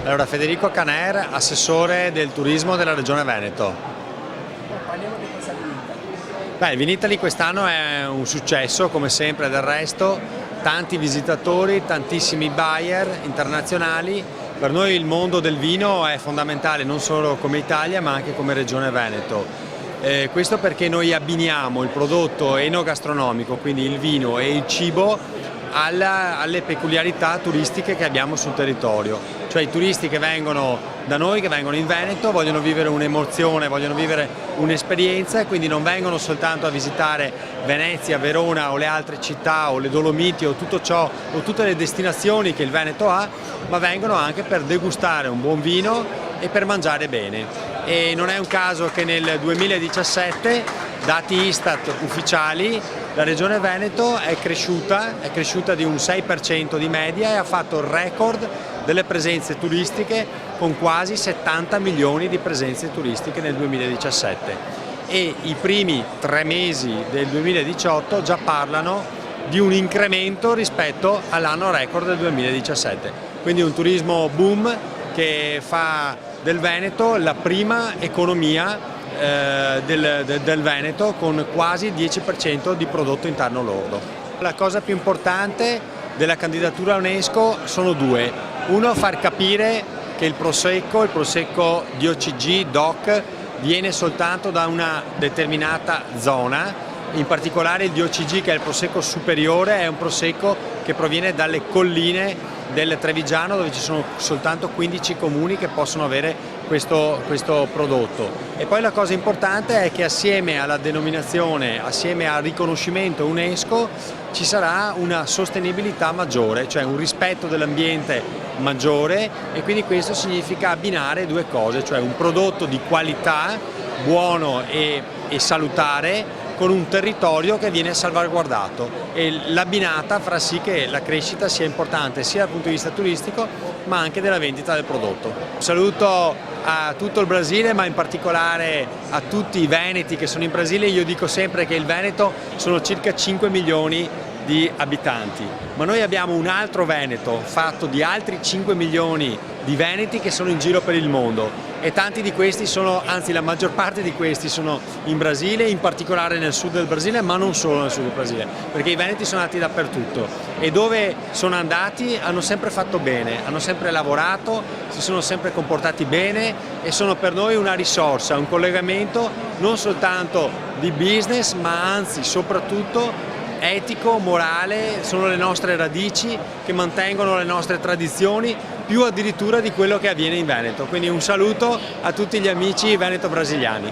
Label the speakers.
Speaker 1: Allora, Federico Caner, assessore del turismo della Regione Veneto.
Speaker 2: Parliamo di questa Vinitaly.
Speaker 1: Il Vinitaly quest'anno è un successo, come sempre del resto, tanti visitatori, tantissimi buyer internazionali. Per noi il mondo del vino è fondamentale non solo come Italia ma anche come Regione Veneto. Questo perché noi abbiniamo il prodotto enogastronomico, quindi il vino e il cibo, alle peculiarità turistiche che abbiamo sul territorio. Cioè i turisti che vengono da noi, che vengono in Veneto, vogliono vivere un'emozione, vogliono vivere un'esperienza e quindi non vengono soltanto a visitare Venezia, Verona o le altre città o le Dolomiti o tutto ciò o tutte le destinazioni che il Veneto ha, ma vengono anche per degustare un buon vino e per mangiare bene. E non è un caso che nel 2017, dati Istat ufficiali, la Regione Veneto è cresciuta di un 6% di media e ha fatto il record delle presenze turistiche con quasi 70 milioni di presenze turistiche nel 2017 e i primi 3 mesi del 2018 già parlano di un incremento rispetto all'anno record del 2017, quindi un turismo boom che fa del Veneto la prima economia del Veneto con quasi il 10% di prodotto interno lordo. La cosa più importante della candidatura UNESCO sono due. Uno, far capire che il prosecco DOCG, DOC, viene soltanto da una determinata zona, in particolare il DOCG, che è il prosecco superiore, è un prosecco che proviene dalle colline del Trevigiano, dove ci sono soltanto 15 comuni che possono avere questo prodotto. E poi la cosa importante è che assieme alla denominazione, assieme al riconoscimento UNESCO, ci sarà una sostenibilità maggiore, cioè un rispetto dell'ambiente maggiore, e quindi questo significa abbinare due cose, cioè un prodotto di qualità, buono e salutare, con un territorio che viene salvaguardato, e l'abbinata farà sì che la crescita sia importante sia dal punto di vista turistico ma anche della vendita del prodotto. Un saluto a tutto il Brasile, ma in particolare a tutti i veneti che sono in Brasile. Io dico sempre che il Veneto sono circa 5 milioni di abitanti, ma noi abbiamo un altro Veneto fatto di altri 5 milioni di veneti che sono in giro per il mondo, e tanti di questi sono, anzi la maggior parte di questi sono in Brasile, in particolare nel sud del Brasile, ma non solo nel sud del Brasile, perché i veneti sono andati dappertutto e dove sono andati hanno sempre fatto bene, hanno sempre lavorato, si sono sempre comportati bene e sono per noi una risorsa, un collegamento non soltanto di business ma anzi soprattutto etico, morale. Sono le nostre radici che mantengono le nostre tradizioni, più addirittura di quello che avviene in Veneto. Quindi un saluto a tutti gli amici veneto-brasiliani.